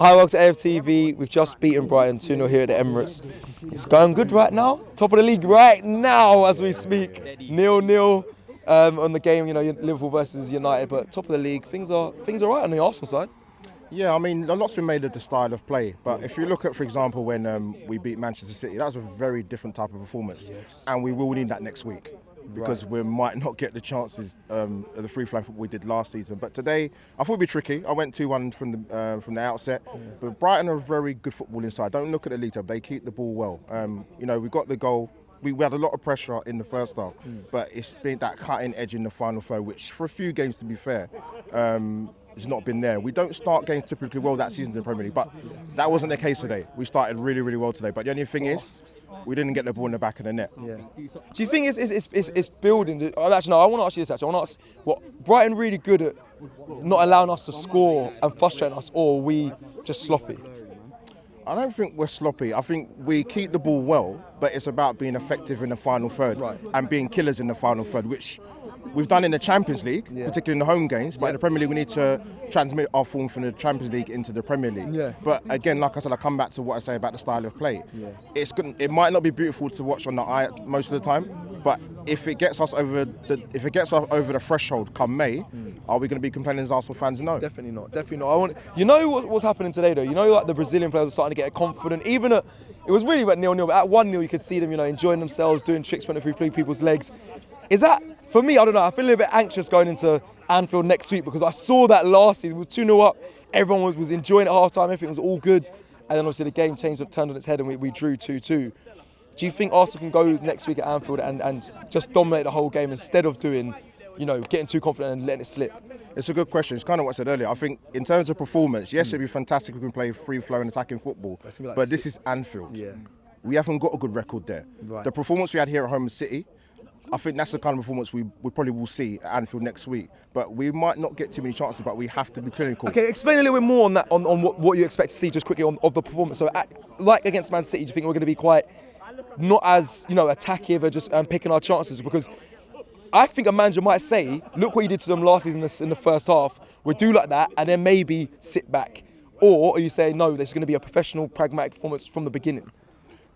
Hi, welcome to AFTV. We've just beaten Brighton 2-0 here at the Emirates. It's going good right now. Top of the league right now as we speak. 0-0 on the game, Liverpool versus United, but top of the league. Things are right on the Arsenal side. Yeah, I mean, a lot's been made of the style of play. But if you look at, for example, when we beat Manchester City, that was a very different type of performance. And we will need that next week because we might not get the chances of the free-flowing football we did last season. But today, I thought it'd be tricky. I went 2-1 from the outset. Yeah. But Brighton are a very good footballing side. Don't look at the league table. They keep the ball well. We got the goal. We had a lot of pressure in the first half, but it's been that cutting edge in the final third, which for a few games, to be fair, it's not been there. We don't start games typically well that season in the Premier League, but that wasn't the case today. We started really, really well today. But the only thing is, we didn't get the ball in the back of the net. Yeah. Do you think it's building? Actually, no, I want to ask you this. Actually, I want to ask, what Brighton really good at not allowing us to score and frustrating us, or are we just sloppy? I don't think we're sloppy. I think we keep the ball well, but it's about being effective in the final third and being killers in the final third, which we've done in the Champions League, particularly in the home games. But in the Premier League, we need to transmit our form from the Champions League into the Premier League. Yeah. But again, like I said, I come back to what I say about the style of play. Yeah. It's good. It might not be beautiful to watch on the eye most of the time, but if it gets us over the threshold come May, are we going to be complaining as Arsenal fans? No. Definitely not. Definitely not. What's happening today though? Like the Brazilian players are starting to get confident. Even it was really about 0-0, but at 1-0 you could see them, enjoying themselves, doing tricks, running through people's legs. Is that, for me, I don't know, I feel a little bit anxious going into Anfield next week because I saw that last season, it was 2-0 up, everyone was enjoying it at half-time, everything was all good, and then obviously the game turned on its head and we drew 2-2. Do you think Arsenal can go next week at Anfield and just dominate the whole game instead of doing, getting too confident and letting it slip? It's a good question. It's kind of what I said earlier. I think in terms of performance, yes, it'd be fantastic if we can play free-flowing attacking football, but this is Anfield. Yeah. We haven't got a good record there. Right. The performance we had here at home in City, I think that's the kind of performance we probably will see at Anfield next week. But we might not get too many chances, but we have to be clinical. Okay, explain a little bit more on that, on what you expect to see just quickly of the performance. So, like against Man City, do you think we're going to be quite not as attacking, but just picking our chances? Because I think a manager might say, look what you did to them last season in the first half. We'll do like that and then maybe sit back. Or are you saying, no, there's going to be a professional, pragmatic performance from the beginning?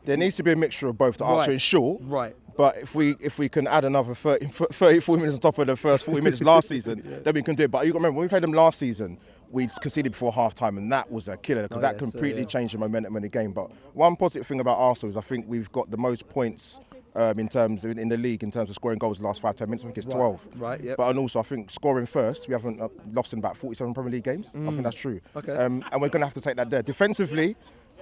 There needs to be a mixture of both to answer in short. Right. But if we can add another 40 minutes on top of the first 40 minutes last season, then we can do it. But you got to remember, when we played them last season, we conceded before half-time, and that was a killer because that completely changed the momentum in the game. But one positive thing about Arsenal is I think we've got the most points in the league in terms of scoring goals the last 5-10 minutes. I think it's 12. Right. Yep. But and also I think scoring first, we haven't lost in about 47 Premier League games. I think that's true. Okay. And we're going to have to take that there. Defensively,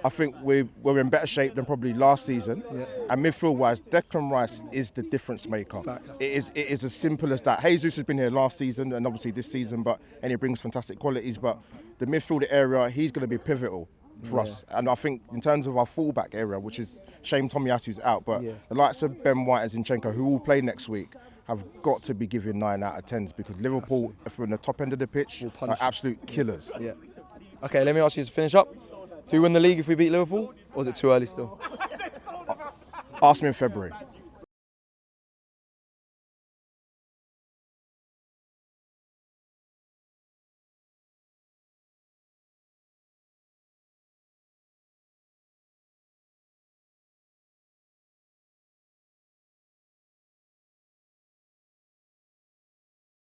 I think we're in better shape than probably last season. Yeah. And midfield-wise, Declan Rice is the difference maker. Facts. It is as simple as that. Jesus has been here last season and obviously this season, and he brings fantastic qualities. But the midfield area, he's going to be pivotal for us. And I think in terms of our fullback area, which is shame Tomiyasu's out, but the likes of Ben White and Zinchenko, who will play next week, have got to be given 9 out of 10s because Liverpool, from the top end of the pitch, are absolute killers. Yeah. Okay, let me ask you to finish up. Do we win the league if we beat Liverpool, or is it too early still? Ask me in February.